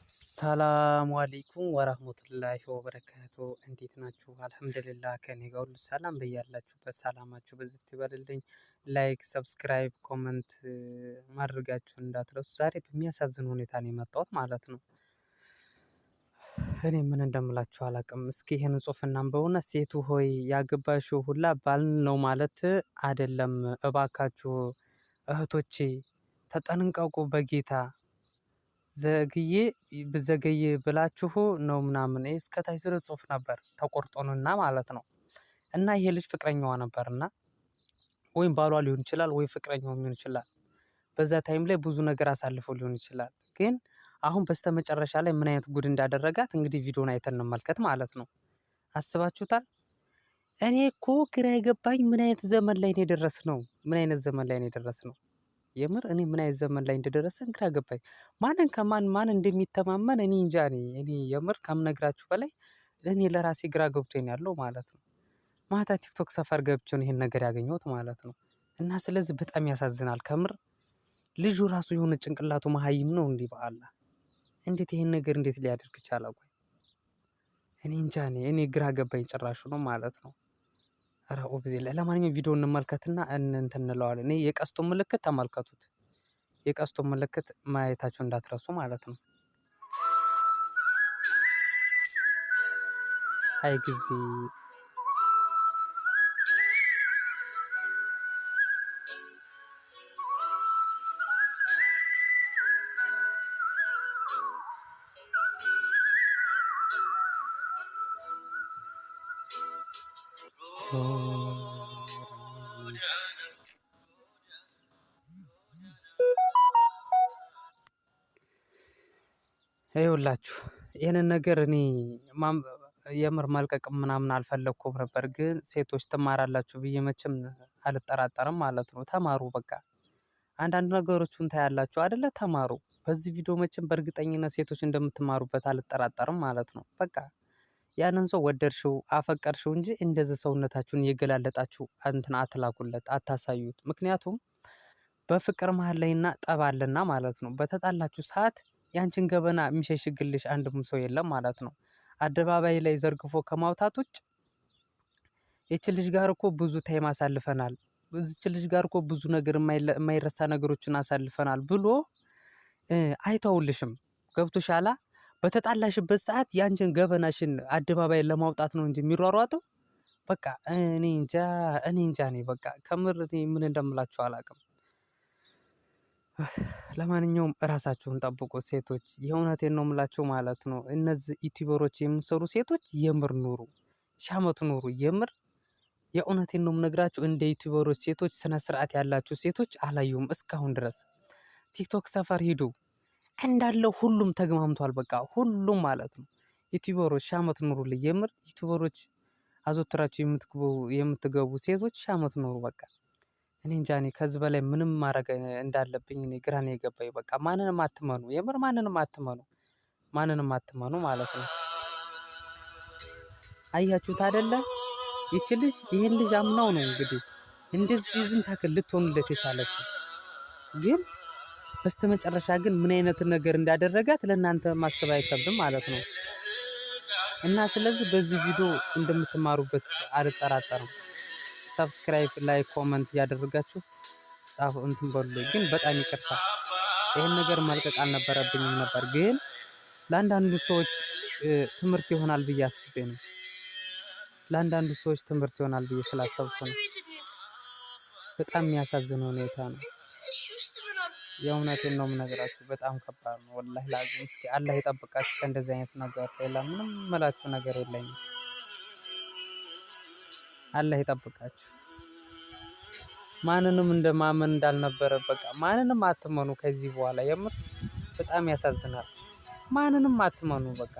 ሰላሙ አለይኩም ወራህመቱላሂ ወበረካቱ። እንዴት ናችሁ? አልሐምዱሊላህ ከኔ ጋር ሁሉ ሰላም። በያላችሁበት ሰላማችሁ በዝት ይበልልኝ። ላይክ፣ ሰብስክራይብ፣ ኮመንት ማድረጋችሁን እንዳትረሱ። ዛሬ በሚያሳዝን ሁኔታ ነው የመጣሁት ማለት ነው። እኔ ምን እንደምላችሁ አላውቅም። እስኪ ይህን ጽሑፍ እናንብበውና ሴቱ ሆይ ያገባሽው ሁላ ባል ነው ማለት አይደለም። እባካችሁ እህቶቼ ተጠንቀቁ በጌታ ዘገየ ብላችሁ ነው ምናምን እስከታች ስር ጽሑፍ ነበር ተቆርጦንና ማለት ነው። እና ይሄ ልጅ ፍቅረኛዋ ነበርና ወይም ባሏ ሊሆን ይችላል ወይ ፍቅረኛው ሊሆን ይችላል። በዛ ታይም ላይ ብዙ ነገር አሳልፈው ሊሆን ይችላል። ግን አሁን በስተመጨረሻ ላይ ምን አይነት ጉድ እንዳደረጋት እንግዲህ ቪዲዮን አይተን እንመልከት ማለት ነው። አስባችሁታል? እኔ እኮ ግራ የገባኝ ምን አይነት ዘመን ላይ ነው የደረስነው? ምን አይነት ዘመን ላይ ነው የደረስነው? የምር እኔ ምን አይነት ዘመን ላይ እንደደረሰን ግራ ገባኝ። ማንን ከማን ማን እንደሚተማመን እኔ እንጃ። እኔ የምር ከምነግራችሁ በላይ እኔ ለራሴ ግራ ገብቶኝ ያለው ማለት ነው። ማታ ቲክቶክ ሰፈር ገብቼ ነው ይሄን ነገር ያገኘሁት ማለት ነው። እና ስለዚህ በጣም ያሳዝናል ከምር። ልጁ ራሱ የሆነ ጭንቅላቱ መሀይም ነው እንዲህ በአላህ እንዴት ይሄን ነገር እንዴት ሊያደርግ ቻለ? ቆይ እኔ እንጃ። እኔ ግራ ገባኝ ጭራሹ ነው ማለት ነው። ራኦ ጊዜ ለማንኛውም ቪዲዮ እንመልከትና እንትን እንለዋለን። እኔ የቀስቱን ምልክት ተመልከቱት። የቀስቱን ምልክት ማየታችሁ እንዳትረሱ ማለት ነው። አይ ጊዜ ይኸውላችሁ ይህንን ነገር እኔ የምር መልቀቅ ምናምን አልፈለግኩም ነበር፣ ግን ሴቶች ትማራላችሁ ብዬ መቼም አልጠራጠርም ማለት ነው። ተማሩ በቃ አንዳንድ ነገሮችን ታያላችሁ አይደለ? ተማሩ። በዚህ ቪዲዮ መቼም በእርግጠኝነት ሴቶች እንደምትማሩበት አልጠራጠርም ማለት ነው። በቃ ያንን ሰው ወደድሽው አፈቀርሽው እንጂ እንደዚህ ሰውነታችሁን እየገላለጣችሁ እንትን አትላኩለት፣ አታሳዩት። ምክንያቱም በፍቅር መሀል ላይና ጠብ አለና ማለት ነው። በተጣላችሁ ሰዓት ያንቺን ገበና የሚሸሽግልሽ አንድም ሰው የለም ማለት ነው። አደባባይ ላይ ዘርግፎ ከማውጣት ውጭ ይቺ ልጅ ጋር እኮ ብዙ ታይም አሳልፈናል፣ እዚች ልጅ ጋር እኮ ብዙ ነገር የማይረሳ ነገሮችን አሳልፈናል ብሎ አይተውልሽም። ገብቶሻላ? በተጣላሽበት ሰዓት ያንቺን ገበናሽን አደባባይ ለማውጣት ነው እንጂ የሚሯሯጠው። በቃ እኔ እንጃ በቃ ከምር እኔ ምን እንደምላችሁ አላውቅም። ለማንኛውም እራሳችሁን ጠብቁ ሴቶች፣ የእውነቴን ነው የምላችሁ ማለት ነው። እነዚህ ዩቲዩበሮች የምትሰሩ ሴቶች የምር ኑሩ፣ ሻመቱ ኑሩ። የምር የእውነቴን ነው የምነግራችሁ። እንደ ዩቲዩበሮች ሴቶች ስነ ስርዓት ያላችሁ ሴቶች አላየሁም እስካሁን ድረስ። ቲክቶክ ሰፈር ሂዱ እንዳለ ሁሉም ተግማምቷል። በቃ ሁሉም ማለት ነው። ዩቲዩበሮች ሻመት ኑሩልኝ። የምር ዩቲዩበሮች አዘወትራችሁ የምትገቡ ሴቶች ሻመት ኑሩ። በቃ እኔ እንጃ። ከዚህ በላይ ምንም ማድረግ እንዳለብኝ እኔ ግራ ነው የገባኝ። በቃ ማንንም አትመኑ፣ የምር ማንንም አትመኑ ማለት ነው። አያችሁት አይደለ? ይቺ ልጅ ይህን ልጅ አምናው ነው እንግዲህ እንደዚህ ዝም ታክል ልትሆንለት የቻለችው። ግን በስተመጨረሻ ግን ምን አይነት ነገር እንዳደረጋት ለእናንተ ማሰብ አይከብድም ማለት ነው። እና ስለዚህ በዚህ ቪዲዮ እንደምትማሩበት አልጠራጠርም። ሰብስክራይብ፣ ላይክ፣ ኮመንት እያደረጋችሁ ጻፉ እንትን በሉ። ግን በጣም ይቅርታ ይሄን ነገር መልቀቅ አልነበረብኝም ነበር፣ ግን ለአንዳንዱ ሰዎች ትምህርት ይሆናል ብዬ አስቤ ነው። ለአንዳንዱ ሰዎች ትምህርት ይሆናል ብዬ ስላሰብኩ ነው። በጣም የሚያሳዝን ሁኔታ ነው። የእውነቴን ነው የምነግራችሁ። በጣም ከባድ ነው ወላሂ ላዚም። እስኪ አላህ ይጠብቃችሁ ከእንደዚህ አይነት ነገር። ሌላ ምንም መላችሁ ነገር የለኝም። አላህ ይጠብቃችሁ። ማንንም እንደማመን እንዳልነበረ በቃ ማንንም አትመኑ ከዚህ በኋላ። የምር በጣም ያሳዝናል። ማንንም አትመኑ በቃ።